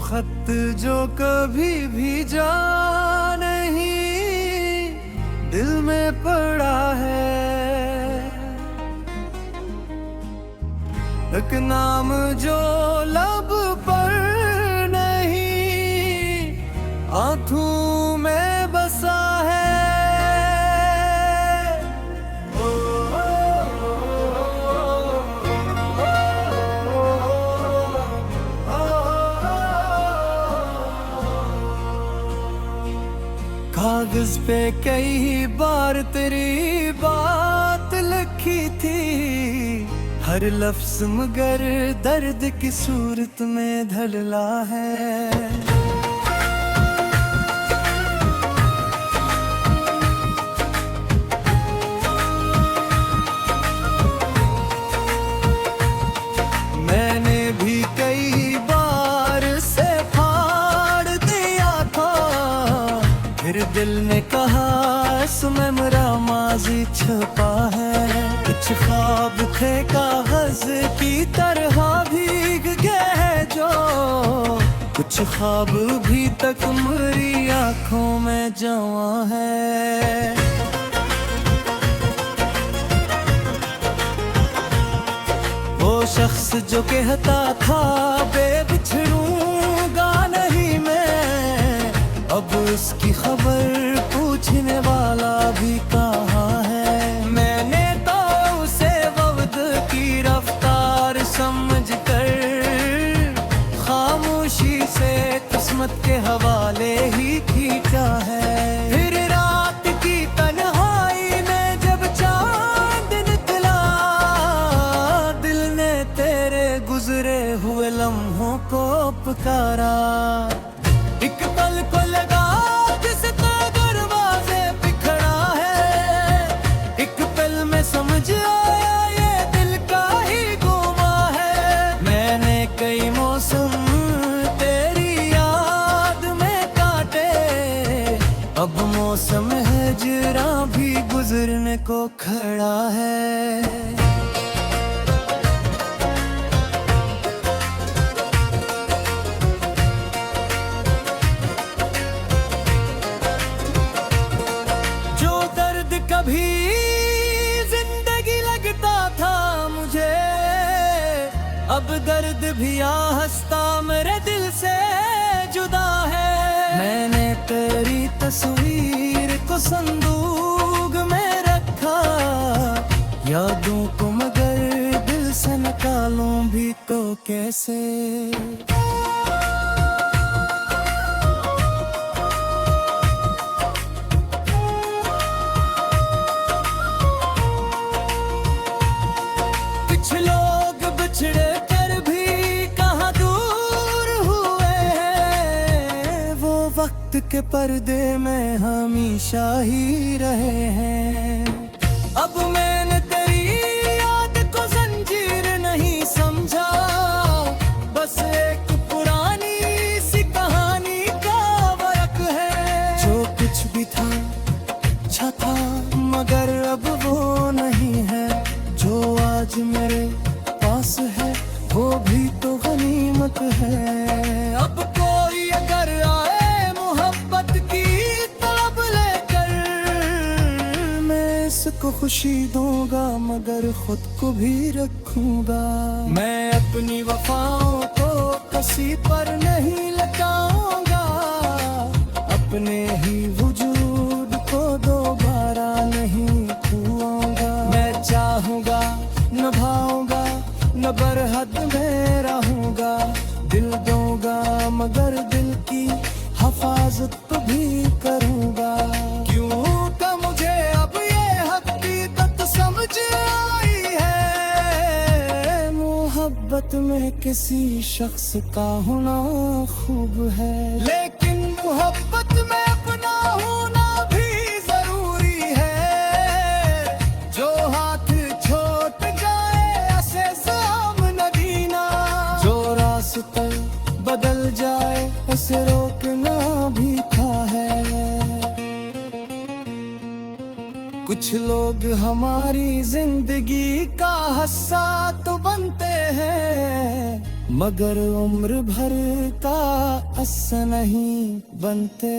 खत जो कभी भीजा नहीं, दिल में पड़ा है। एक नाम जो लब पर नहीं, आंखों में बसा है। कागज पे कई बार तेरी बात लिखी थी, हर लफ्ज मगर दर्द की सूरत में ढलला है। मैंने भी कई बार से फाड़ दिया था, फिर दिल ने कहा इसमें मेरा माजी छुपा है। कुछ ख्वाब थे कागज की तरह भीग गए जो, कुछ ख्वाब भी तक मेरी आंखों में जमा है। वो शख्स जो कहता था बिछड़ूंगा नहीं मैं, अब उसकी खबर पूछने वाला भी कहाँ है। मैंने तो उसे वक्त की रफ्तार समझकर खामोशी से किस्मत के हवाले ही खींचा है। फिर रात की तन्हाई में जब चांद निकला, दिल ने तेरे गुजरे हुए लम्हों को पुकारा। एक पल को लगा जिसका दरवाजे पे खड़ा है, एक पल में समझ आया ये दिल का ही गुमा है। मैंने कई मौसम तेरी याद में काटे, अब मौसम हिजरा भी गुजरने को खड़ा है। कभी जिंदगी लगता था मुझे, अब दर्द भी हंसता मेरे दिल से जुदा है। मैंने तेरी तस्वीर को संदूक में रखा, यादों को मगर दिल से निकालूं भी तो कैसे। कुछ लोग बिछड़े कर भी कहाँ दूर हुए हैं, वो वक्त के पर्दे में हमेशा ही रहे हैं। अब मैंने तेरी याद को जंजीर नहीं समझा, बस एक पुरानी सी कहानी का वर्क है। जो कुछ भी था अच्छा था मगर अब वो नहीं है, जो आज मेरे पास है वो भी तो गनीमत है। अब कोई अगर आए मोहब्बत की तलब लेकर, मैं इसको खुशी दूंगा मगर खुद को भी रखूंगा। मैं अपनी वफाओं को किसी पर नहीं लटाऊंगा, अपने ही वजूद को दोबारा नहीं खोऊंगा। मैं चाहूंगा निभाऊंगा न बरहद में रहूंगा, दिल दूंगा मगर दिल की हिफाजत भी करूंगा। क्यों का मुझे अब ये हकीकत समझ आई है, मोहब्बत में किसी शख्स का होना खूब है, लेकिन मोहब्बत में अपना होना भी जरूरी है। जो हाथ छोट जाए ऐसे सामने दीना, जो रास्ता बदल जाए ऐसे रोकना भी था है। कुछ लोग हमारी जिंदगी का हिस्सा तो बनते हैं मगर उम्र भर का अस नहीं बनते।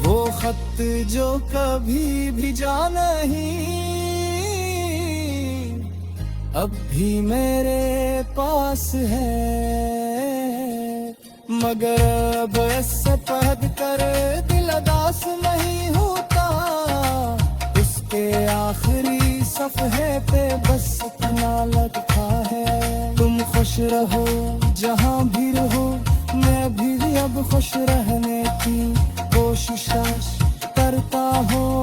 वो खत जो कभी भिजा नहीं अब भी मेरे पास है, मगर अब ऐसे पढ़ कर दिल अदास नहीं होता। उसके आखिरी सफ़हे पे बस इतना लगता है, तुम खुश रहो जहाँ भी रहो, मैं भी अब खुश रहने की कोशिश करता हूँ।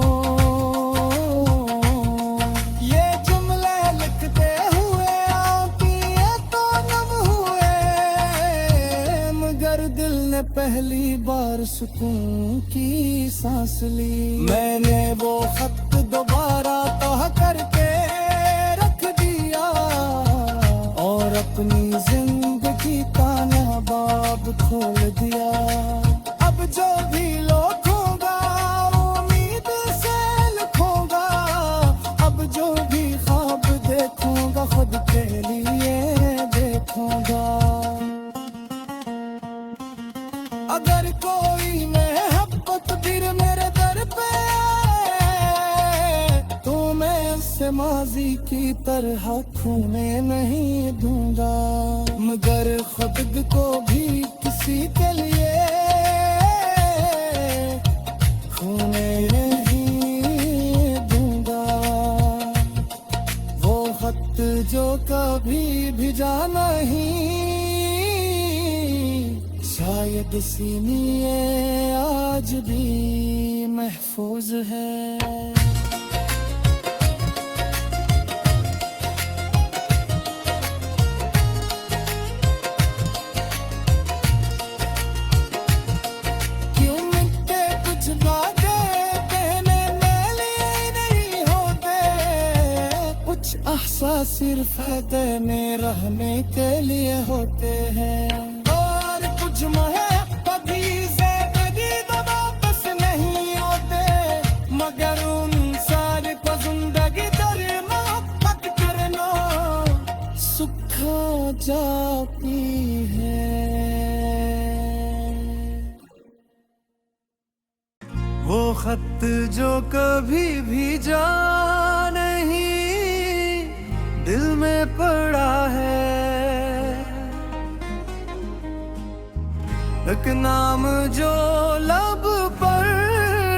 पहली बार सुकून की सांस ली, मैंने वो खत दोबारा तह करके रख दिया और अपनी जिंदगी का नया बाब खोल दिया। अब जो भी लिखूंगा उम्मीद से लिखूंगा, अब जो भी ख्वाब देखूंगा खुद के लिए देखूंगा। अगर कोई मोहब्बत फिर मेरे दर पे तो मैं उससे माजी की तरह खूने नहीं दूंगा, मगर खुद को भी किसी के लिए खूने नहीं दूंगा। वो खत जो कभी भिजा नहीं शायद सीने आज भी महफूज है। क्यों मिटते कुछ बातें कहने मेले नहीं होते, कुछ एहसास सिर्फ देने रहने के लिए होते हैं। कभी से कभी तो वापस नहीं होते, मगर उन सारे को जिंदगी दर मोहब्बत करना सुखा जाती है। वो खत जो कभी भी जा नहीं दिल में पड़ा है, एक नाम जो लब पर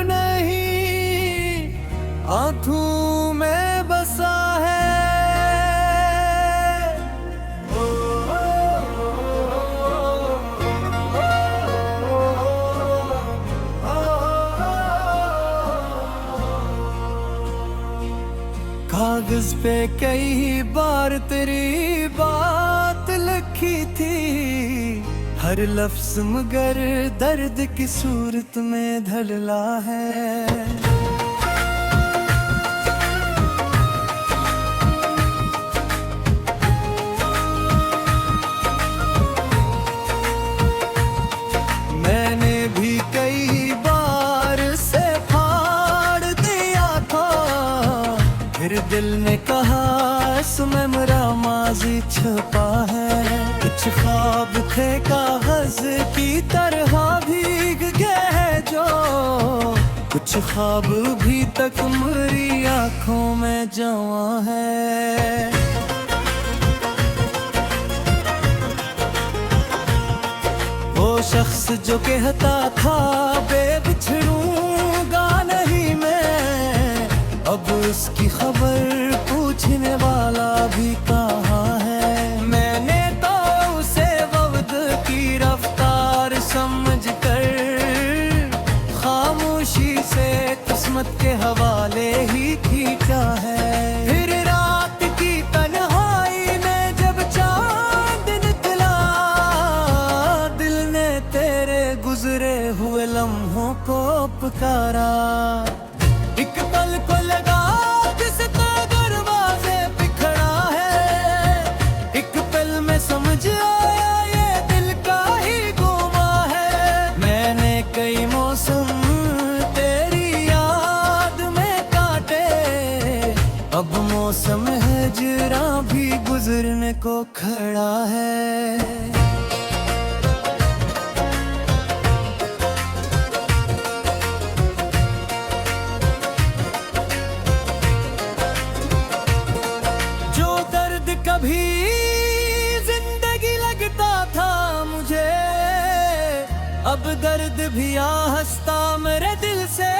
नहीं आंखों में बसा है। कागज पे कई बार तेरी बात लिखी थी, हर लफ्ज मगर दर्द की सूरत में ढला है। मैंने भी कई बार से फाड़ दिया था, फिर दिल ने कहा इसमें मेरा माजी छुपा है। कुछ ख्वाब थे कागज की तरह भीग गए जो, कुछ ख्वाब भी तक मेरी आंखों में जमा है। वो शख्स जो कहता था बिछड़ूंगा नहीं मैं, अब उसकी खबर पूछने वाला भी कहाँ है। मैंने तो उसे वक्त की रफ्तार समझ कर खामोशी से किस्मत के हवाले ही खींचा है। फिर रात की तन्हाई में जब चांद निकला, दिल ने तेरे गुजरे हुए लम्हों को पुकारा। एक पल को लगा जिसका दरवाजे पे खड़ा है, एक पल में समझ आया ये दिल का ही गुमा है। मैंने को खड़ा है। कभी जिंदगी लगता था मुझे, अब दर्द भी हंसता मेरे दिल से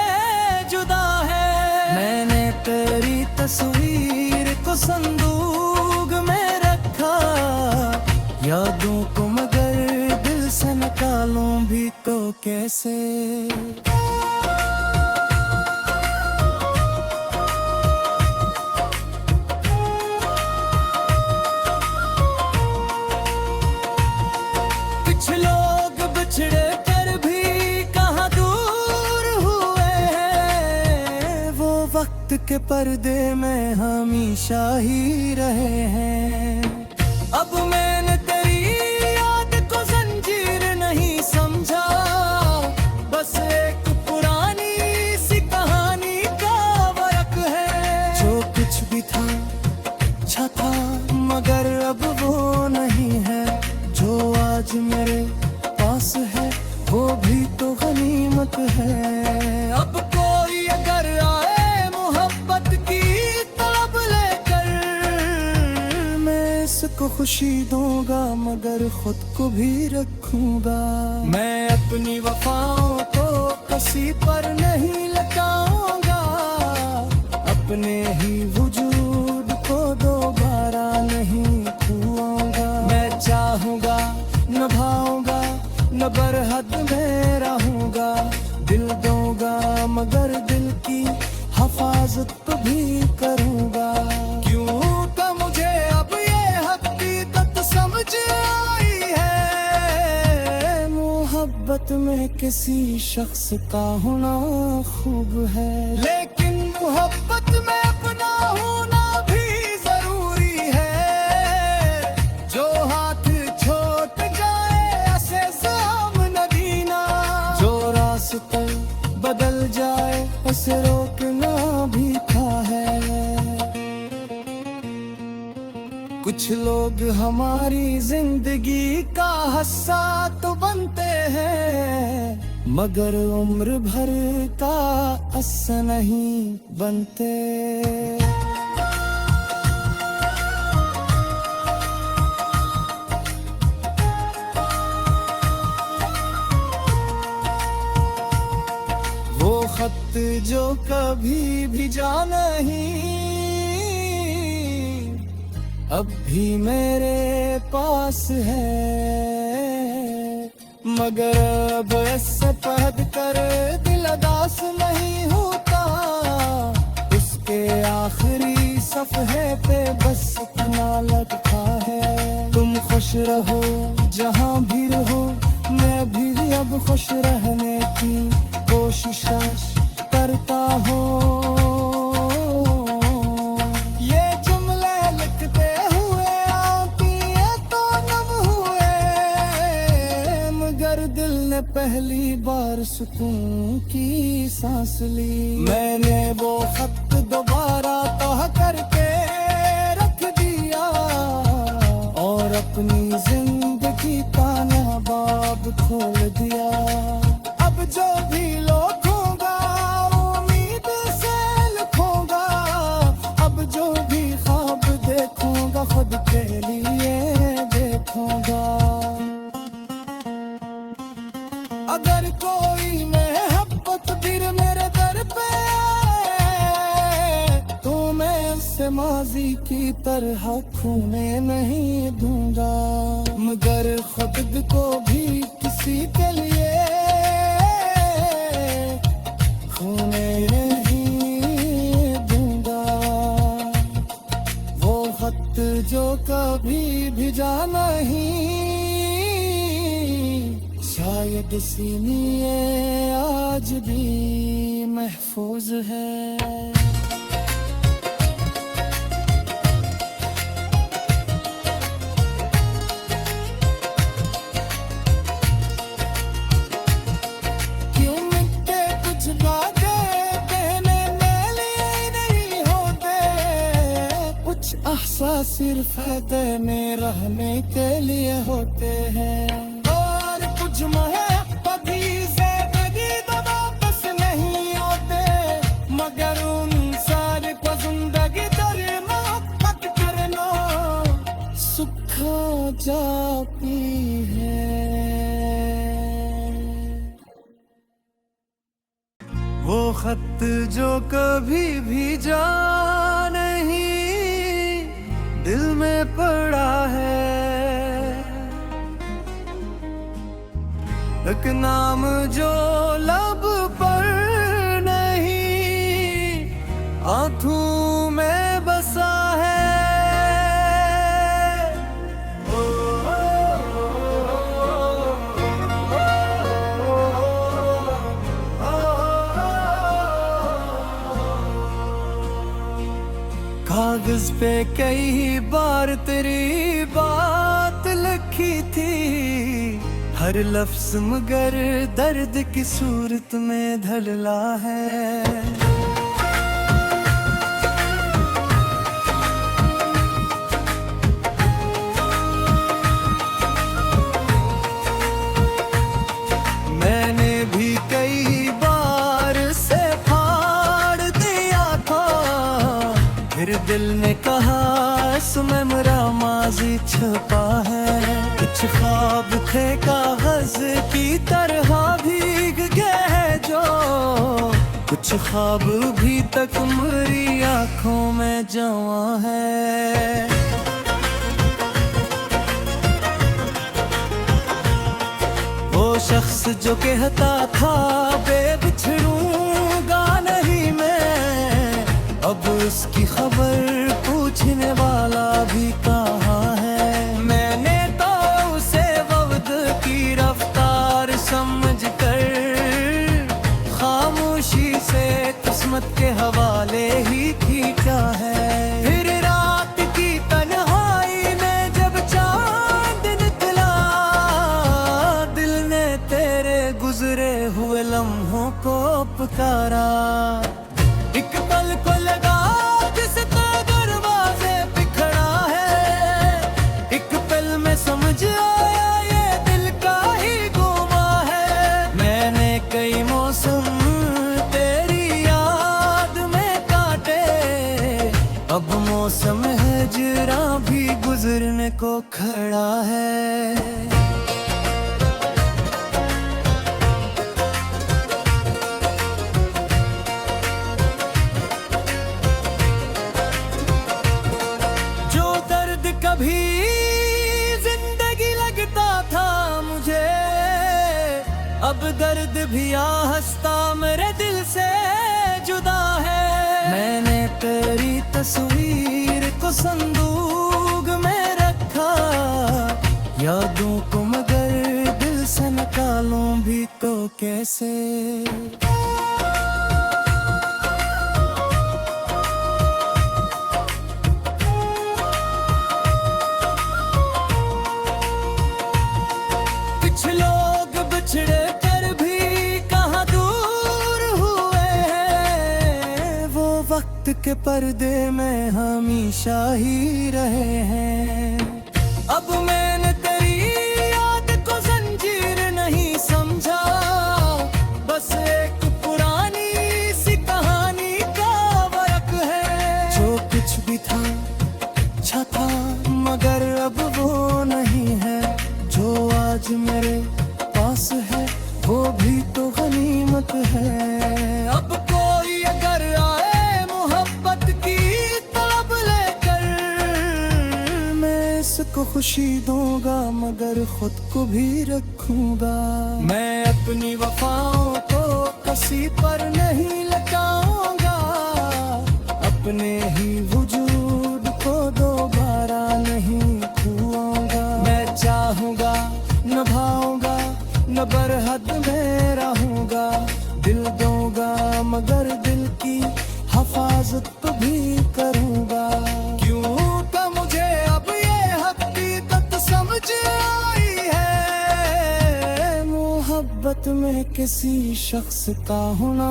जुदा है। मैंने तेरी तस्वीर को संदूक में रखा, यादों को मगर दिल से निकालूं भी तो कैसे। कुछ लोग बिछड़े कर भी कहाँ दूर हुए हैं, वो वक्त के पर्दे में हमेशा ही रहे हैं। अब मैंने तेरी याद को जंजीर नहीं समझा, बस एक पुरानी सी कहानी का वर्क है। जो कुछ भी था अच्छा था, मगर अब वो नहीं है। जो आज मेरे पास है वो भी तो गनीमत है। अब कोई अगर आए मोहब्बत की तलब लेकर, मैं इसको खुशी दूंगा मगर खुद को भी रखूंगा। मैं अपनी वफाओं को किसी पर नहीं लटाऊंगा, अपने ही वजूद को दोबारा नहीं खोऊंगा। मैं चाहूंगा निभाऊंगा न बरहद में रहूंगा। दिल दूंगा मगर दिल की हिफाजत भी करूंगा। क्यों तो मुझे अब ये हकीकत समझ आई है, मोहब्बत में किसी शख्स का होना खूब है, लेकिन मोहब्बत में अपना होना भी जरूरी है। जो हाथ छोट जाए ऐसे सामने दीना, जो रास्ते बदल जाए उसे रोकना भी था है। कुछ लोग हमारी जिंदगी का हिस्सा तो बनते हैं, मगर उम्र भर का असर नहीं बनते। वो खत जो कभी भी जा नहीं, अब भी मेरे पास है, मगर अब ऐसे पढ़ कर दिल अदास नहीं होता। उसके आखिरी सफ़हे पे बस इतना लिखा है, तुम खुश रहो जहाँ भी रहो, मैं भी अब खुश रहने की कोशिश करता हूँ। ये जुमले लिखते हुए आंखें तो नम हुए, मगर दिल ने पहली बार सुकून की सांस ली। मैंने वो खत दोबारा तह करके रख दिया और अपनी जिंदगी का नया बाब खोल दिया। अब जो भी लिखूंगा उम्मीद से लिखूंगा, अब जो भी ख्वाब देखूंगा खुद के लिए देखूंगा। अगर कोई मोहब्बत फिर मेरे दर पे आए, तो मैं उसे माजी की तरह खूने नहीं दूंगा, मगर खुद को भी किसी के लिए खोने नहीं दूंगा। वो खत जो कभी भी जा नहीं, शायद सीने आज भी महफूज है। सिर्फ देने रहने के लिए होते हैं। और कुछ मोहब्बत भी ज़िंदगी तो वापस नहीं होते, मगर उन सारे को जिंदगी दर मोहब्बत करना सुखा जाती है। वो खत जो कभी भीजा नहीं दिल में पड़ा है, एक नाम जो लब पर नहीं आंखों में बसा है। कागज पे कई बार तेरी बात लिखी थी, हर लफ्ज मगर दर्द की सूरत में ढलना है। मैंने भी कई बार से फाड़ दिया था, फिर दिल ने कहा इसमें मेरा माजी छुपा है। कुछ ख्वाब थे कागज की तरह भीग गए जो, कुछ ख्वाब भी तक मेरी आंखों में जमा है। वो शख्स जो कहता था बिछड़ूंगा नहीं मैं, अब उसकी खबर पूछने वाला भी कहाँ है। मैंने तो उसे वक्त की रफ्तार समझ कर खामोशी से किस्मत के हवाले ही खींचा है। फिर रात की तन्हाई में जब चांद निकला, दिल ने तेरे गुजरे हुए लम्हों को पुकारा। एक पल को लगा जिसका दरवाजे पे खड़ा है, एक पल में समझ आया ये दिल का ही गुमा है। मैंने कई मौसम तेरी याद में काटे, अब मौसम हिजरा भी गुजरने को खड़ा है। कभी जिंदगी लगता था मुझे, अब दर्द भी हंसता मेरे दिल से जुदा है। मैंने तेरी तस्वीर को संदूक में रखा, यादों को मगर दिल से निकालूं भी तो कैसे। कुछ लोग बिछड़े कर भी कहाँ दूर हुए हैं, वो वक्त के पर्दे में हमेशा ही रहे हैं। अब मैंने तेरी याद को जंजीर नहीं समझा, बस एक पुरानी सी कहानी का फर्क है। जो कुछ भी था अच्छा था मगर अब वो नहीं है, जो आज मेरे पास है वो भी तो गनीमत है। अब कोई अगर आए मोहब्बत की तलब लेकर, मैं इसको खुशी दूंगा मगर खुद को भी रखूंगा। मैं अपनी वफाओं को किसी पर नहीं लटाऊंगा, अपने ही वजूद को दोबारा नहीं खोऊंगा। मैं चाहूंगा निभाऊंगा न बरहद में रहूंगा, दिल दूंगा मगर दिल की हिफाजत तो भी करूंगा। क्यों का मुझे अब ये हकीकत समझ आई है, मोहब्बत में किसी शख्स का होना